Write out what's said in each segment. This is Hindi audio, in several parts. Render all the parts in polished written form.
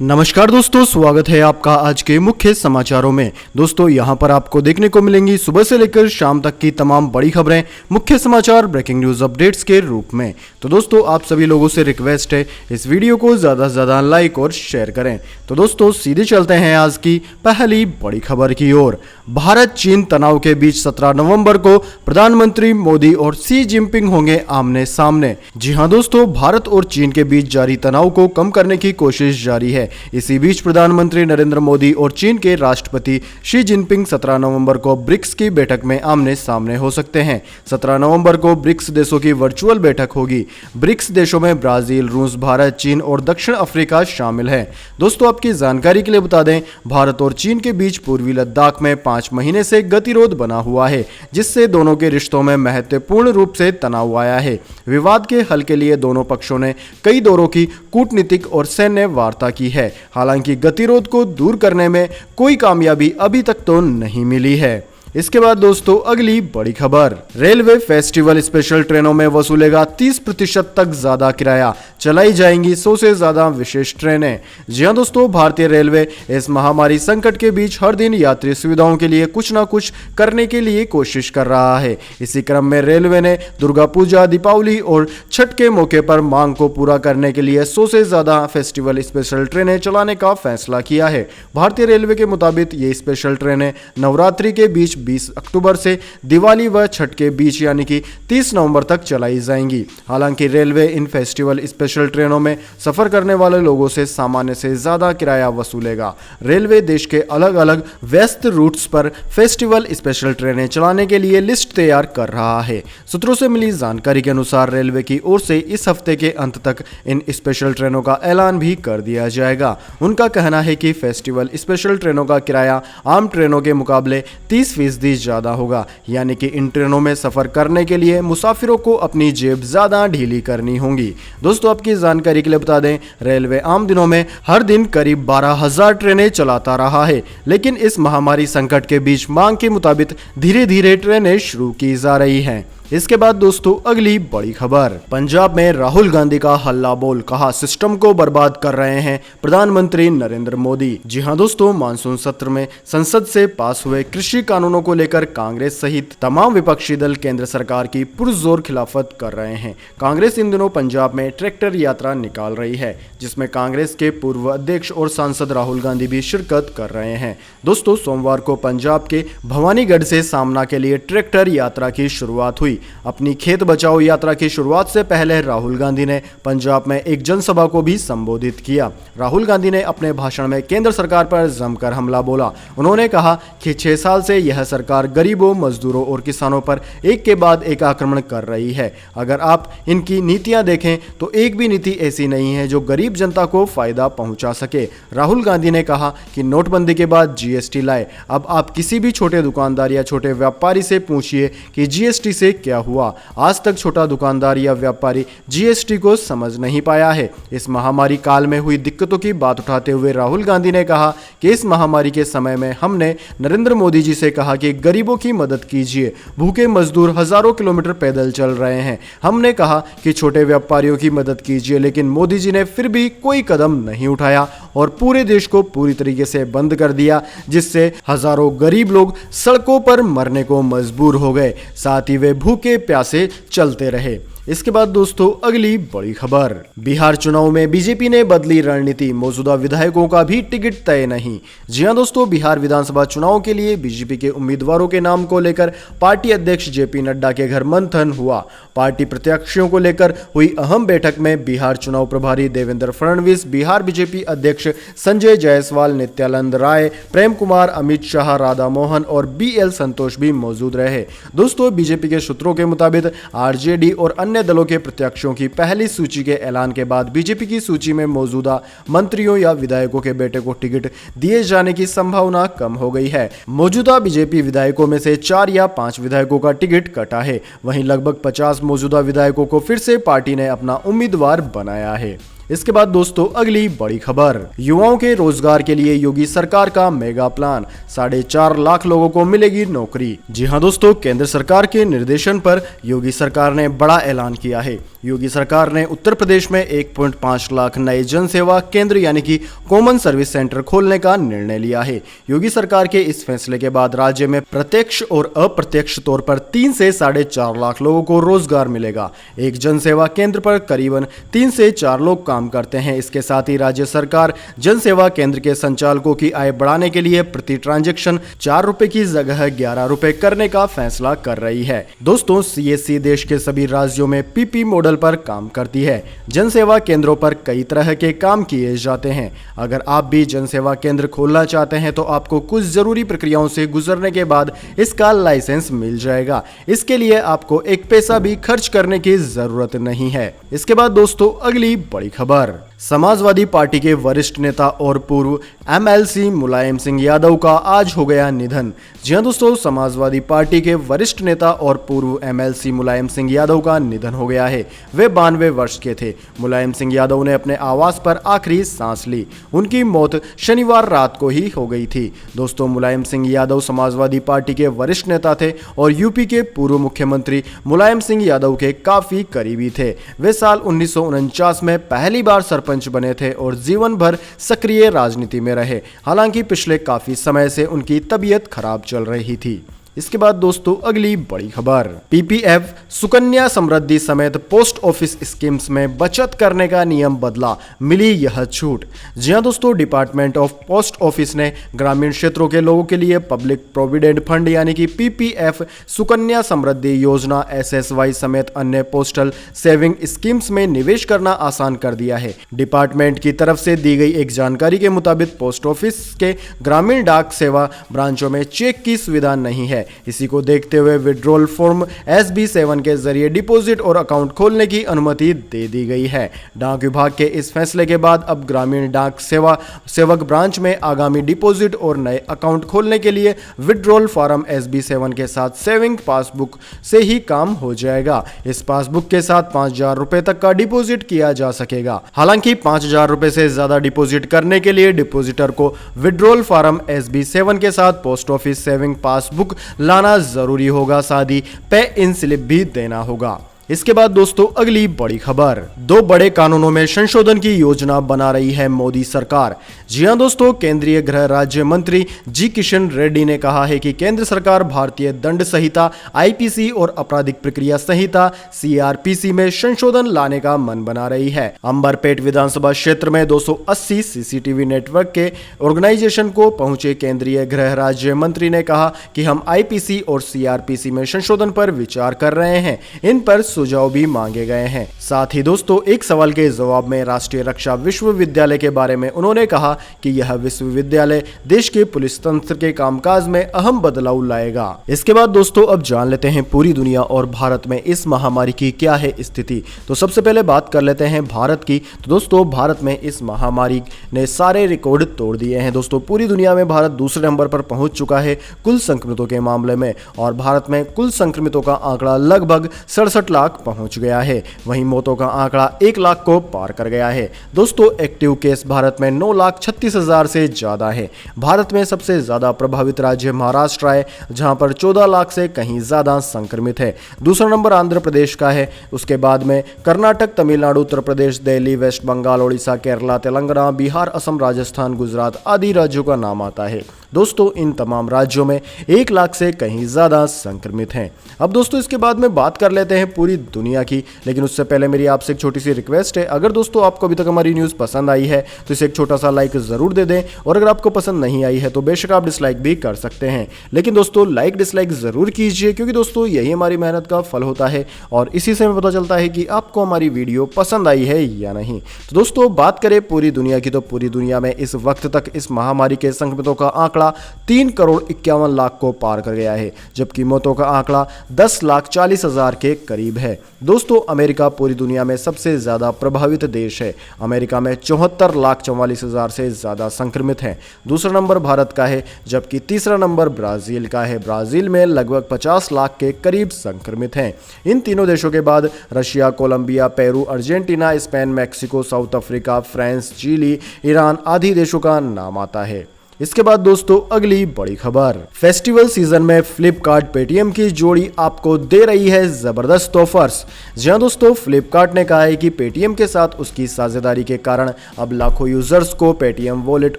नमस्कार दोस्तों, स्वागत है आपका आज के मुख्य समाचारों में। दोस्तों यहां पर आपको देखने को मिलेंगी सुबह से लेकर शाम तक की तमाम बड़ी खबरें, मुख्य समाचार, ब्रेकिंग न्यूज अपडेट्स के रूप में। तो दोस्तों आप सभी लोगों से रिक्वेस्ट है इस वीडियो को ज़्यादा से ज़्यादा लाइक और शेयर करें। तो दोस्तों सीधे चलते हैं आज की पहली बड़ी खबर की ओर। भारत चीन तनाव के बीच 17 नवंबर को प्रधानमंत्री मोदी और शी जिनपिंग होंगे आमने सामने। जी हां दोस्तों, भारत और चीन के बीच जारी तनाव को कम करने की कोशिश जारी है। इसी बीच प्रधानमंत्री नरेंद्र मोदी और चीन के राष्ट्रपति शी जिनपिंग 17 नवंबर को ब्रिक्स की बैठक में आमने सामने हो सकते हैं। 17 नवंबर को ब्रिक्स देशों की वर्चुअल बैठक होगी। ब्रिक्स देशों में ब्राजील, रूस, भारत, चीन और दक्षिण अफ्रीका शामिल है। दोस्तों आपकी जानकारी के लिए बता दें, भारत और चीन के बीच पूर्वी लद्दाख में 5 महीने से गतिरोध बना हुआ है, जिससे दोनों के रिश्तों में महत्वपूर्ण रूप से तनाव आया है। विवाद के हल के लिए दोनों पक्षों ने कई दौरों की कूटनीतिक और सैन्य वार्ता की है। हालांकि गतिरोध को दूर करने में कोई कामयाबी अभी तक तो नहीं मिली है। इसके बाद दोस्तों अगली बड़ी खबर, रेलवे फेस्टिवल स्पेशल ट्रेनों में वसूलेगा 30% तक ज्यादा किराया, चलाई जाएंगी 100 से ज्यादा विशेष ट्रेनें। जी हां दोस्तों, भारतीय रेलवे इस महामारी संकट के बीच हर दिन यात्री सुविधाओं के लिए कुछ ना कुछ करने के लिए कोशिश कर रहा है। इसी क्रम में रेलवे ने दुर्गा पूजा, दीपावली और छठ के मौके पर मांग को पूरा करने के लिए 100 से ज्यादा फेस्टिवल स्पेशल ट्रेनें चलाने का फैसला किया है। भारतीय रेलवे के मुताबिक ये स्पेशल ट्रेनें नवरात्रि के बीच 20 अक्टूबर से दिवाली व छठ के बीच यानी कि 30 नवंबर तक चलाई जाएंगी। हालांकि रेलवे इन फेस्टिवल स्पेशल ट्रेनों में सफर करने वाले लोगों से सामान्य से ज्यादा किराया वसूलेगा। रेलवे देश के अलग अलग व्यस्त रूट्स पर फेस्टिवल स्पेशल ट्रेनें चलाने के लिए लिस्ट तैयार कर रहा है। सूत्रों से मिली जानकारी के अनुसार रेलवे की ओर से इस हफ्ते के अंत तक इन स्पेशल ट्रेनों का ऐलान भी कर दिया जाएगा। उनका कहना है कि फेस्टिवल स्पेशल ट्रेनों का किराया आम ट्रेनों के मुकाबले 30% ज्यादा होगा, यानी कि इन ट्रेनों में सफर करने के लिए मुसाफिरों को अपनी जेब ज्यादा ढीली करनी होगी। दोस्तों आपकी जानकारी के लिए बता दें, रेलवे आम दिनों में हर दिन करीब 12,000 ट्रेनें चलाता रहा है, लेकिन इस महामारी संकट के बीच मांग के मुताबिक धीरे धीरे ट्रेनें शुरू की जा रही हैं। इसके बाद दोस्तों अगली बड़ी खबर, पंजाब में राहुल गांधी का हल्ला बोल, कहा सिस्टम को बर्बाद कर रहे हैं प्रधानमंत्री नरेंद्र मोदी। जी हां दोस्तों, मानसून सत्र में संसद से पास हुए कृषि कानूनों को लेकर कांग्रेस सहित तमाम विपक्षी दल केंद्र सरकार की पुरजोर खिलाफत कर रहे हैं। कांग्रेस इन दिनों पंजाब में ट्रैक्टर यात्रा निकाल रही है, जिसमें कांग्रेस के पूर्व अध्यक्ष और सांसद राहुल गांधी भी शिरकत कर रहे हैं। दोस्तों सोमवार को पंजाब के भवानीगढ़ से सामना के लिए ट्रैक्टर यात्रा की शुरुआत हुई। अपनी खेत बचाओ यात्रा की शुरुआत से पहले राहुल गांधी ने पंजाब में एक जनसभा को भी संबोधित किया। राहुल गांधी ने अपने भाषण में केंद्र सरकार पर जमकर हमला बोला। उन्होंने कहा कि 6 साल से यह सरकार गरीबों, मजदूरों और किसानों पर एक के बाद एक आक्रमण कर रही है। अगर आप इनकी नीतियां देखें तो एक भी नीति ऐसी नहीं है जो गरीब जनता को फायदा पहुंचा सके। राहुल गांधी ने कहा कि नोटबंदी के बाद जीएसटी लाए। अब आप किसी भी छोटे दुकानदार या छोटे व्यापारी से पूछिए कि जीएसटी से क्या हुआ। आज तक छोटा दुकानदार या व्यापारी जीएसटी को समझ नहीं पाया है। इस महामारी काल में हुई दिक्कतों की बात उठाते हुए राहुल गांधी ने कहा कि इस महामारी के समय में हमने नरेंद्र मोदी जी से कहा कि गरीबों की मदद कीजिए। भूखे मजदूर हजारों किलोमीटर पैदल चल रहे हैं। हमने कहा कि छोटे व्यापारियों की मदद कीजिए, लेकिन मोदी जी ने फिर भी कोई कदम नहीं उठाया और पूरे देश को पूरी तरीके से बंद कर दिया, जिससे हजारों गरीब लोग सड़कों पर मरने को मजबूर हो गए। साथ ही वे भूखे प्यासे चलते रहे। इसके बाद दोस्तों अगली बड़ी खबर, बिहार चुनाव में बीजेपी ने बदली रणनीति, मौजूदा विधायकों का भी टिकट तय नहीं। जी हां दोस्तों, बिहार विधानसभा चुनाव के लिए बीजेपी के उम्मीदवारों के नाम को लेकर पार्टी अध्यक्ष जेपी नड्डा के घर मंथन हुआ। पार्टी प्रत्याशियों को लेकर हुई अहम बैठक में बिहार चुनाव प्रभारी देवेंद्र फडणवीस, बिहार बीजेपी अध्यक्ष संजय जायसवाल, नित्यानंद राय, प्रेम कुमार, अमित शाह, राधा मोहन और BL संतोष भी मौजूद रहे। दोस्तों बीजेपी के सूत्रों के मुताबिक आरजेडी और अन्य दलों के प्रत्याशियों की पहली सूची के ऐलान के बाद बीजेपी की सूची में मौजूदा मंत्रियों या विधायकों के बेटे को टिकट दिए जाने की संभावना कम हो गई है। मौजूदा बीजेपी विधायकों में से 4 या 5 विधायकों का टिकट कटा है। वहीं लगभग 50 मौजूदा विधायकों को फिर से पार्टी ने अपना उम्मीदवार बनाया है। इसके बाद दोस्तों अगली बड़ी खबर, युवाओं के रोजगार के लिए योगी सरकार का मेगा प्लान, 4.5 लाख लोगों को मिलेगी नौकरी। जी हां दोस्तों, केंद्र सरकार के निर्देशन पर योगी सरकार ने बड़ा ऐलान किया है। योगी सरकार ने उत्तर प्रदेश में 1.5 लाख नए जन सेवा केंद्र यानी कि कॉमन सर्विस सेंटर खोलने का निर्णय लिया है। योगी सरकार के इस फैसले के बाद राज्य में प्रत्यक्ष और अप्रत्यक्ष तौर पर 3 से 4.5 लाख लोगों को रोजगार मिलेगा। एक जन सेवा केंद्र पर करीबन 3 से 4 लोग काम करते हैं। इसके साथ ही राज्य सरकार जन सेवा केंद्र के संचालकों की आय बढ़ाने के लिए प्रति ट्रांजैक्शन 4 रुपए की जगह 11 रुपए करने का फैसला कर रही है। दोस्तों, सीएससी देश के सभी राज्यों में पीपी मॉडल पर काम करती है। जन सेवा केंद्रों पर कई तरह के काम किए जाते हैं। अगर आप भी जन सेवा केंद्र खोलना चाहते हैं तो आपको कुछ जरूरी प्रक्रियाओं से गुजरने के बाद इसका लाइसेंस मिल जाएगा। इसके लिए आपको एक पैसा भी खर्च करने की जरूरत नहीं है। इसके बाद दोस्तों अगली बड़ी खबर, समाजवादी पार्टी के वरिष्ठ नेता और पूर्व एमएलसी मुलायम सिंह यादव का आज हो गया निधन। जी हां दोस्तों, समाजवादी पार्टी के वरिष्ठ नेता और पूर्व एमएलसी मुलायम सिंह यादव का निधन हो गया है। वे 92 वर्ष के थे। मुलायम सिंह यादव ने अपने आवास पर आखिरी सांस ली। उनकी मौत शनिवार रात को ही हो गई थी। दोस्तों, मुलायम सिंह यादव समाजवादी पार्टी के वरिष्ठ नेता थे और यूपी के पूर्व मुख्यमंत्री मुलायम सिंह यादव के काफी करीबी थे। वे साल 1949 में पहली बार सरपंच बने थे और जीवन भर सक्रिय राजनीति में रहे। हालांकि पिछले काफी समय से उनकी तबीयत खराब चल रही थी। इसके बाद दोस्तों अगली बड़ी खबर, पीपीएफ, सुकन्या समृद्धि समेत पोस्ट ऑफिस स्कीम्स में बचत करने का नियम बदला, मिली यह छूट। जी हां दोस्तों, डिपार्टमेंट ऑफ पोस्ट ऑफिस ने ग्रामीण क्षेत्रों के लोगों के लिए पब्लिक प्रोविडेंट फंड यानी कि पीपीएफ, सुकन्या समृद्धि योजना, एसएसवाई समेत अन्य पोस्टल सेविंग स्कीम्स में निवेश करना आसान कर दिया है। डिपार्टमेंट की तरफ से दी गई एक जानकारी के मुताबिक पोस्ट ऑफिस के ग्रामीण डाक सेवा ब्रांचों में चेक की सुविधा नहीं है। इसी को देखते हुए विड्रॉल फॉर्म SB7 के जरिए डिपॉजिट और अकाउंट खोलने की अनुमति दे दी गई है। डाक विभाग के इस फैसले के बाद अब ग्रामीण डाक सेवक ब्रांच में आगामी डिपॉजिट और नए अकाउंट खोलने के लिए विड्रॉल फॉर्म SB7 के साथ सेविंग पासबुक से ही काम हो जाएगा। इस पासबुक के साथ 5,000 रुपए तक का डिपॉजिट किया जा सकेगा। हालांकि 5,000 रुपए से ज्यादा डिपॉजिट करने के लिए डिपॉजिटर को विड्रॉल फॉर्म SB7 के साथ पोस्ट ऑफिस सेविंग पासबुक लाना जरूरी होगा, साथ ही पे इन स्लिप भी देना होगा। इसके बाद दोस्तों अगली बड़ी खबर, 2 बड़े कानूनों में संशोधन की योजना बना रही है मोदी सरकार। जी हां दोस्तों, केंद्रीय गृह राज्य मंत्री जी किशन रेड्डी ने कहा है कि केंद्र सरकार भारतीय दंड संहिता IPC और आपराधिक प्रक्रिया संहिता CRPC में संशोधन लाने का मन बना रही है। अंबरपेट विधानसभा क्षेत्र में 280 CCTV नेटवर्क के ऑर्गेनाइजेशन को पहुंचे केंद्रीय गृह राज्य मंत्री ने कहा कि हम IPC और CRPC में संशोधन पर विचार कर रहे हैं। इन पर सुझाव भी मांगे गए हैं। साथ ही दोस्तों एक सवाल के जवाब में राष्ट्रीय रक्षा विश्वविद्यालय के बारे में उन्होंने कहा कि यह विश्वविद्यालय देश के पुलिस तंत्र के कामकाज में अहम बदलाव लाएगा। इसके बाद दोस्तों अब जान लेते हैं पूरी दुनिया और भारत में इस महामारी की क्या है स्थिति। तो सबसे पहले बात कर लेते हैं भारत की। तो दोस्तों भारत में इस महामारी ने सारे रिकॉर्ड तोड़ दिए हैं। दोस्तों पूरी दुनिया में भारत दूसरे नंबर पर पहुंच चुका है कुल संक्रमितों के मामले में, और भारत में कुल संक्रमितों का आंकड़ा लगभग 67 लाख पहुंच गया है। वहीं मौतों का आंकड़ा 1 लाख को पार कर गया है। दोस्तों एक्टिव केस भारत में 9,36,000 से ज्यादा है। भारत में सबसे ज्यादा प्रभावित राज्य महाराष्ट्र है, जहां पर 14 लाख से कहीं ज्यादा संक्रमित है। दूसरा नंबर आंध्र प्रदेश का है। उसके बाद में कर्नाटक, तमिलनाडु, उत्तर प्रदेश, दिल्ली, वेस्ट बंगाल, ओडिशा, केरला, तेलंगाना, बिहार, असम, राजस्थान, गुजरात आदि राज्यों का नाम आता है। दोस्तों इन तमाम राज्यों में 1 लाख से कहीं ज्यादा संक्रमित हैं। अब दोस्तों इसके बाद में बात कर लेते हैं पूरी दुनिया की, लेकिन उससे पहले मेरी आपसे एक छोटी सी रिक्वेस्ट है। अगर दोस्तों आपको अभी तक हमारी न्यूज़ पसंद आई है तो इसे एक छोटा सा लाइक जरूर दे दें, और अगर आपको पसंद नहीं आई है तो बेशक आप डिसलाइक भी कर सकते हैं, लेकिन दोस्तों लाइक डिसलाइक जरूर कीजिए, क्योंकि दोस्तों यही हमारी मेहनत का फल होता है और इसी से हमें पता चलता है कि आपको हमारी वीडियो पसंद आई है या नहीं। तो दोस्तों बात करें पूरी दुनिया की, तो पूरी दुनिया में इस वक्त तक इस महामारी के संक्रमितों का आंकड़ा 3,51,00,000 को पार कर गया है, जबकि मौतों का आंकड़ा 10,40,000 के करीब है। है। दोस्तों अमेरिका पूरी दुनिया में सबसे ज़्यादा प्रभावित देश है। अमेरिका में 74,44,000 से ज़्यादा संक्रमित हैं। दूसरा नंबर भारत का है, जबकि तीसरा नंबर ब्राज़ील का है। ब्राज़ील में लगभग 50 लाख के करीब संक्रमित हैं। इन तीनों देशों के बाद Russia, Colombia, Peru, Argentina, Spain, Mexico, South Africa, France, Chile, Iran आदि देशों का नाम आता है। इसके बाद दोस्तों अगली बड़ी खबर, फेस्टिवल सीजन में फ्लिपकार्ट पेटीएम की जोड़ी आपको दे रही है जबरदस्त ऑफर्स। जी हां दोस्तों, फ्लिपकार्ट ने कहा है कि पेटीएम के साथ उसकी साझेदारी के कारण अब लाखों यूजर्स को पेटीएम वॉलेट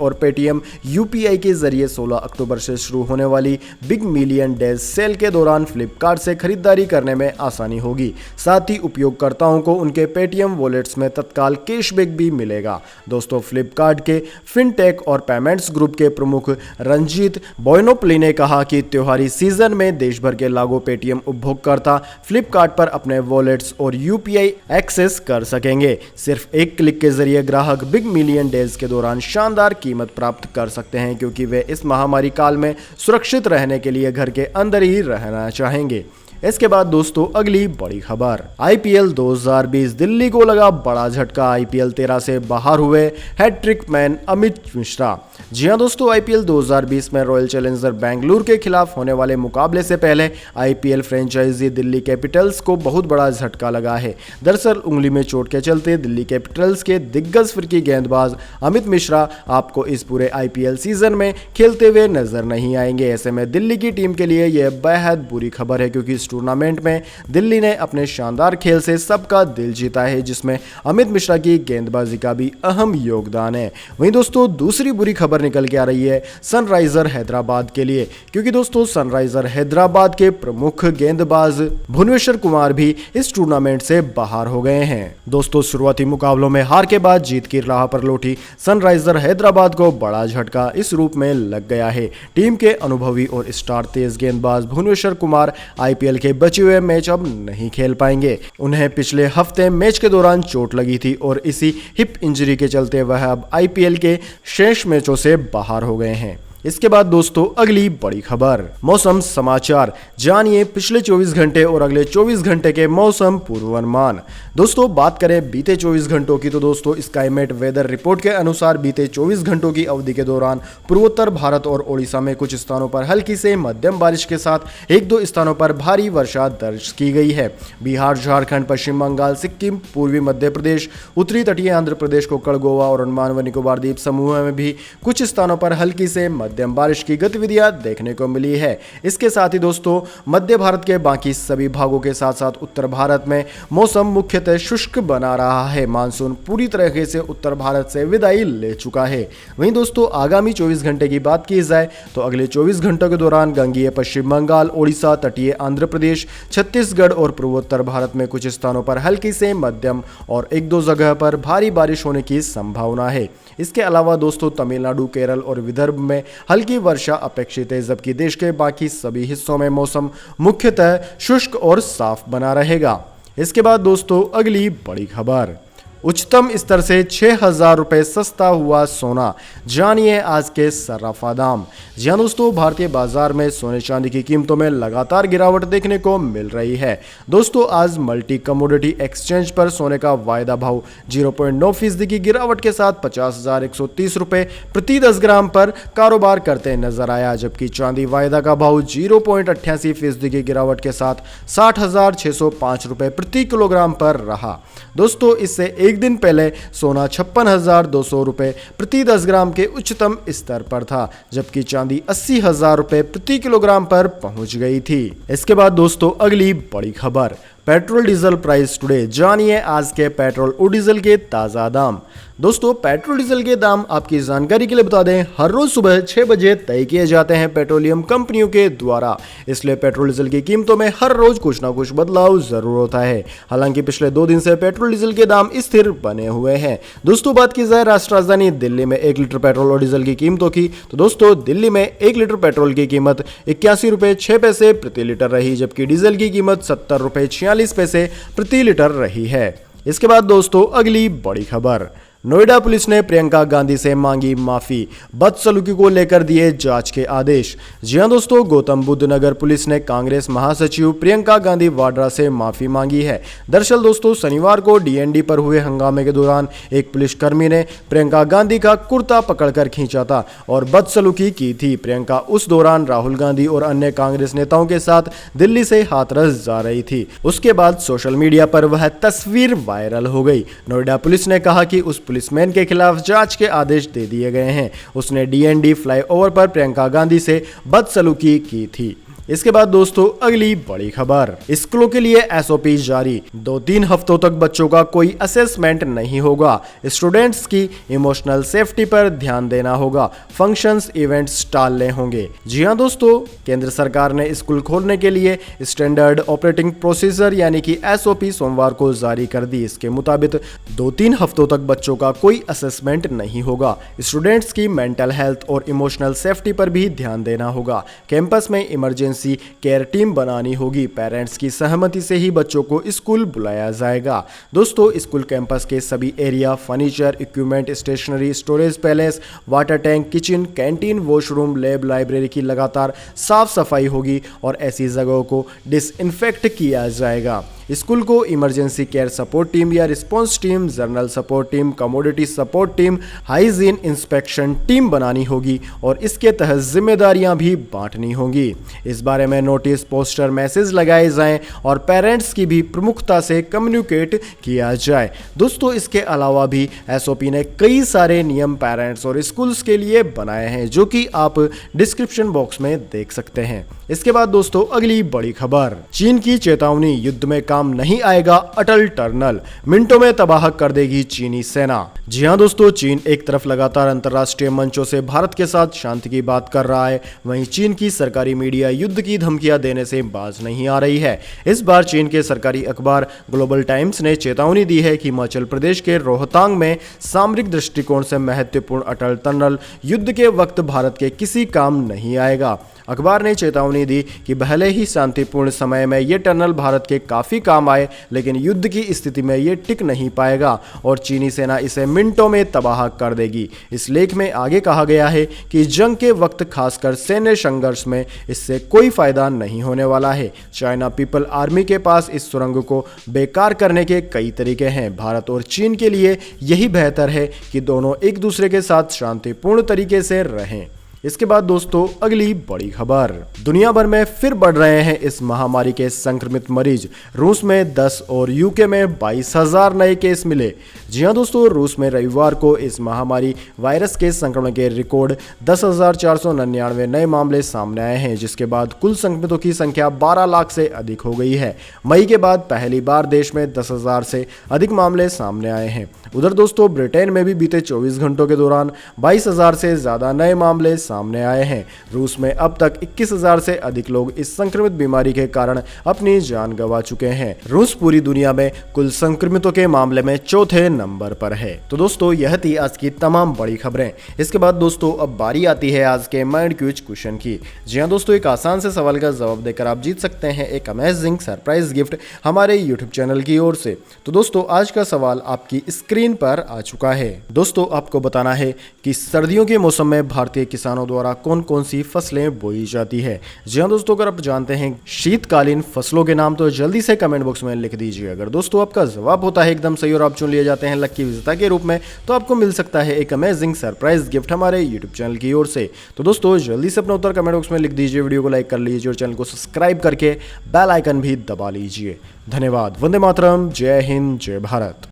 और पेटीएम यूपीआई के जरिए 16 अक्टूबर से शुरू होने वाली बिग मिलियन डेज सेल के दौरान फ्लिपकार्ट से खरीदारी करने में आसानी होगी। साथ ही उपयोगकर्ताओं को उनके पेटीएम वॉलेट्स में तत्काल कैशबैक भी मिलेगा। दोस्तों फ्लिपकार्ट के फिनटेक और पेमेंट्स ग्रुप के प्रमुख रंजीत बोयनोपली ने कहा कि त्योहारी सीजन में देश भर के लागू पेटीएम उपभोक्ता फ्लिपकार्ट पर अपने वॉलेट्स और यूपीआई एक्सेस कर सकेंगे। सिर्फ एक क्लिक के जरिए ग्राहक बिग मिलियन डेज के दौरान शानदार कीमत प्राप्त कर सकते हैं, क्योंकि वे इस महामारी काल में सुरक्षित रहने के लिए घर के अंदर ही रहना चाहेंगे। इसके बाद दोस्तों अगली बड़ी खबर, आईपीएल 2020 दिल्ली को लगा बड़ा झटका। आईपीएल 13 से बाहर हुए हैट्रिक मैन अमित मिश्रा। जी हां दोस्तों, आईपीएल 2020 में रॉयल चैलेंजर बेंगलुरु के खिलाफ होने वाले मुकाबले से पहले आईपीएल फ्रेंचाइजी दिल्ली कैपिटल्स को बहुत बड़ा झटका लगा है। दरअसल उंगली में चोट के चलते दिल्ली कैपिटल्स के दिग्गज फिरकी गेंदबाज अमित मिश्रा आपको इस पूरे आईपीएल सीजन में खेलते हुए नजर नहीं आएंगे। ऐसे में दिल्ली की टीम के लिए यह बेहद बुरी खबर है, क्योंकि इस टूर्नामेंट में दिल्ली ने अपने शानदार खेल से सबका दिल जीता है, जिसमें अमित मिश्रा की गेंदबाजी का भी अहम योगदान है। वहीं दोस्तों दूसरी बुरी खबर निकल के आ रही है सनराइजर हैदराबाद के लिए, क्योंकि दोस्तों सनराइजर हैदराबाद के प्रमुख गेंदबाज भुवनेश्वर कुमार भी इस टूर्नामेंट से बाहर हो गए हैं। दोस्तों शुरुआती मुकाबलों में हार के बाद जीत की राह पर लौटी सनराइजर हैदराबाद को बड़ा झटका इस रूप में लग गया है। टीम के अनुभवी और स्टार तेज गेंदबाज भुवनेश्वर कुमार आईपीएल के बचे हुए मैच अब नहीं खेल पाएंगे। उन्हें पिछले हफ्ते मैच के दौरान चोट लगी थी और इसी हिप इंजरी के चलते वह अब आईपीएल के शेष मैचों से बाहर हो गए हैं। इसके बाद दोस्तों अगली बड़ी खबर, मौसम समाचार, जानिए पिछले 24 घंटे और अगले 24 घंटे के मौसम पूर्वानुमान। दोस्तों बात करें बीते 24 घंटों की, तो दोस्तों स्काईमेट वेदर रिपोर्ट के अनुसार बीते 24 घंटों की अवधि के दौरान पूर्वोत्तर भारत और ओडिशा में कुछ स्थानों पर हल्की से मध्यम बारिश के साथ एक दो स्थानों पर भारी वर्षा दर्ज की गई है। बिहार, झारखंड, पश्चिम बंगाल, सिक्किम, पूर्वी मध्य प्रदेश, उत्तरी तटीय आंध्र प्रदेश, कोकण, गोवा और अंडमान व निकोबार द्वीप समूह में भी कुछ स्थानों पर हल्की से मध्यम बारिश की गतिविधियां देखने को मिली है। इसके साथ ही दोस्तों मध्य भारत के बाकी सभी भागों के साथ साथ उत्तर भारत में मौसम मुख्यतः शुष्क बना रहा है। मानसून पूरी तरीके से उत्तर भारत से विदाई ले चुका है। वहीं दोस्तों आगामी 24 घंटे की बात की जाए तो अगले 24 घंटों के दौरान गंगीय पश्चिम बंगाल, ओडिशा, तटीय आंध्र प्रदेश, छत्तीसगढ़ और पूर्वोत्तर भारत में कुछ स्थानों पर हल्की से मध्यम और एक दो जगह पर भारी बारिश होने की संभावना है। इसके अलावा दोस्तों तमिलनाडु, केरल और विदर्भ में हल्की वर्षा अपेक्षित है, जबकि देश के बाकी सभी हिस्सों में मौसम मुख्यतः शुष्क और साफ बना रहेगा। इसके बाद दोस्तों अगली बड़ी खबर, उच्चतम स्तर से 6,000 रुपये सस्ता हुआ सोना, जानिए आज के सर्राफा दाम। जी हाँ दोस्तों, भारतीय बाजार में सोने चांदी की कीमतों में लगातार गिरावट देखने को मिल रही है। दोस्तों आज मल्टी कमोडिटी एक्सचेंज पर सोने का वायदा भाव 0.9% की गिरावट के साथ 50,130 रुपये प्रति 10 ग्राम पर कारोबार करते नजर आया, जबकि चांदी वायदा का भाव 0.88% की गिरावट के साथ 60,605 रुपये प्रति किलोग्राम पर रहा। दोस्तों इससे एक दिन पहले सोना 56,200 रुपये प्रति 10 ग्राम के उच्चतम स्तर पर था, जबकि चांदी 80,000 रुपये प्रति किलोग्राम पर पहुंच गई थी। इसके बाद दोस्तों अगली बड़ी खबर, पेट्रोल डीजल प्राइस टुडे, जानिए आज के पेट्रोल और डीजल के ताज़ा दाम। दोस्तों पेट्रोल डीजल के दाम आपकी जानकारी के लिए बता दें, हर रोज सुबह 6 बजे तय किए जाते हैं पेट्रोलियम कंपनियों के द्वारा, इसलिए पेट्रोल डीजल की कीमतों में हर रोज कुछ ना कुछ बदलाव जरूर होता है। हालांकि पिछले 2 दिन से पेट्रोल डीजल के दाम स्थिर बने हुए हैं। दोस्तों बात की जाए राष्ट्र राजधानी दिल्ली में 1 लीटर पेट्रोल और डीजल की कीमतों की, तो दोस्तों दिल्ली में 1 लीटर पेट्रोल की कीमत 81 रुपये 6 पैसे प्रति लीटर रही, जबकि डीजल की कीमत 70 रुपये 46 पैसे प्रति लीटर रही है। इसके बाद दोस्तों अगली बड़ी खबर, नोएडा पुलिस ने प्रियंका गांधी से मांगी माफी, बदसलूकी को लेकर दिए जांच के आदेश। जी हां दोस्तों, गौतम बुद्ध नगर पुलिस ने कांग्रेस महासचिव प्रियंका गांधी वाड्रा से माफी मांगी है। दरअसल दोस्तों, शनिवार को डीएनडी पर हुए हंगामे के दौरान एक पुलिसकर्मी ने प्रियंका गांधी का कुर्ता पकड़कर खींचा था और बदसलूकी की थी। प्रियंका उस दौरान राहुल गांधी और अन्य कांग्रेस नेताओं के साथ दिल्ली से हाथरस जा रही थी। उसके बाद सोशल मीडिया पर वह तस्वीर वायरल हो गई। नोएडा पुलिस ने कहा कि उस पुलिसमैन के खिलाफ जांच के आदेश दे दिए गए हैं। उसने डीएनडी फ्लाईओवर पर प्रियंका गांधी से बदसलूकी की थी। इसके बाद दोस्तों, अगली बड़ी खबर, स्कूलों के लिए एसओपी जारी। 2-3 हफ्तों तक बच्चों का कोई असेसमेंट नहीं होगा। स्टूडेंट्स की इमोशनल सेफ्टी पर ध्यान देना होगा। फंक्शंस, इवेंट्स टालने होंगे। जी हां दोस्तों, केंद्र सरकार ने स्कूल खोलने के लिए स्टैंडर्ड ऑपरेटिंग प्रोसीजर यानी कि एसओपी सोमवार को जारी कर दी। इसके मुताबिक 2-3 हफ्तों तक बच्चों का कोई असेसमेंट नहीं होगा। स्टूडेंट्स की मेंटल हेल्थ और इमोशनल सेफ्टी पर भी ध्यान देना होगा। कैंपस में इमरजेंसी केयर टीम बनानी होगी। पेरेंट्स की सहमति से ही बच्चों को स्कूल बुलाया जाएगा। दोस्तों, स्कूल कैंपस के सभी area, furniture, equipment, stationery, storage palace, water tank, kitchen, canteen, washroom, lab, library की लगातार साफ सफाई होगी और ऐसी जगहों को डिसइंफेक्ट किया जाएगा। स्कूल को इमरजेंसी केयर सपोर्ट टीम या response team, journal support team, commodity support team, hygiene inspection team बनानी होगी और इसके तहत जिम्मेदारियां भी बांटनी होंगी। इस बारे में नोटिस, पोस्टर, मैसेज लगाए जाएं और पेरेंट्स की भी प्रमुखता से कम्युनिकेट किया जाए। दोस्तों, इसके अलावा भी एसओपी ने कई सारे नियम पेरेंट्स और स्कूल्स के लिए बनाए हैं, जो कि आप डिस्क्रिप्शन बॉक्स में देख सकते हैं। इसके बाद दोस्तों, अगली बड़ी खबर, चीन की चेतावनी, युद्ध में काम नहीं आएगा अटल टनल, मिनटों में तबाह कर देगी चीनी सेना। जी हां दोस्तों, चीन एक तरफ लगातार अंतर्राष्ट्रीय मंचों से भारत के साथ शांति की बात कर रहा है, वहीं चीन की सरकारी मीडिया युद्ध की धमकियां देने से बाज नहीं आ रही है। इस बार चीन के सरकारी अखबार ग्लोबल टाइम्स ने चेतावनी दी है कि हिमाचल प्रदेश के रोहतांग में सामरिक दृष्टिकोण से महत्वपूर्ण अटल टनल युद्ध के वक्त भारत के किसी काम नहीं आएगा। अखबार ने चेतावनी दी कि भले ही शांतिपूर्ण समय में ये टनल भारत के काफ़ी काम आए, लेकिन युद्ध की स्थिति में ये टिक नहीं पाएगा और चीनी सेना इसे मिनटों में तबाह कर देगी। इस लेख में आगे कहा गया है कि जंग के वक्त खासकर सैन्य संघर्ष में इससे कोई फायदा नहीं होने वाला है। चाइना पीपल आर्मी के पास इस सुरंग को बेकार करने के कई तरीके हैं। भारत और चीन के लिए यही बेहतर है कि दोनों एक दूसरे के साथ शांतिपूर्ण तरीके से रहें। इसके बाद दोस्तों, अगली बड़ी खबर, दुनिया भर में फिर बढ़ रहे हैं इस महामारी के संक्रमित मरीज। रूस में 10 और यूके में 22,000 नए केस मिले। जी हां दोस्तों, रूस में रविवार को इस महामारी वायरस के संक्रमण के रिकॉर्ड 10,499 नए मामले सामने आए हैं, जिसके बाद कुल संक्रमितों की संख्या 12 लाख से अधिक हो गई है। मई के बाद पहली बार देश में 10,000 से अधिक मामले सामने आए हैं। उधर दोस्तों, ब्रिटेन में भी बीते 24 घंटों के दौरान 22,000 से ज्यादा नए मामले सामने आए हैं। रूस में अब तक 21,000 से अधिक लोग इस संक्रमित बीमारी के कारण अपनी जान गंवा चुके हैं। रूस पूरी दुनिया में कुल संक्रमितों के मामले में चौथे नंबर पर है। तो दोस्तों, यह थी आज की तमाम बड़ी खबरें। इसके बाद दोस्तों, अब बारी आती है आज के माइंड क्विज क्वेश्चन की। जी हां दोस्तों, एक आसान से सवाल का जवाब देकर आप जीत सकते हैं एक अमेजिंग सरप्राइज गिफ्ट हमारे यूट्यूब चैनल की ओर से। तो दोस्तों, आज का सवाल आपकी स्क्रीन पर आ चुका है। दोस्तों, आपको बताना है कि सर्दियों के मौसम में भारतीय किसानों द्वारा कौन कौन सी फसलें बोई जाती है। जी हां दोस्तों, अगर आप जानते हैं शीतकालीन फसलों के नाम तो जल्दी से कमेंट बॉक्स में लिख दीजिए। अगर दोस्तों आपका जवाब होता है एकदम सही और आप चुन लिए जाते हैं लकी विजेता के रूप में, तो आपको मिल सकता है एक अमेजिंग सरप्राइज गिफ्ट हमारे यूट्यूब चैनल की ओर से। तो दोस्तों, जल्दी से अपना उत्तर कमेंट बॉक्स में लिख दीजिए, वीडियो को लाइक कर लीजिए और चैनल को सब्सक्राइब करके बेल आइकन भी दबा लीजिए। धन्यवाद। वंदे मातरम। जय हिंद, जय भारत।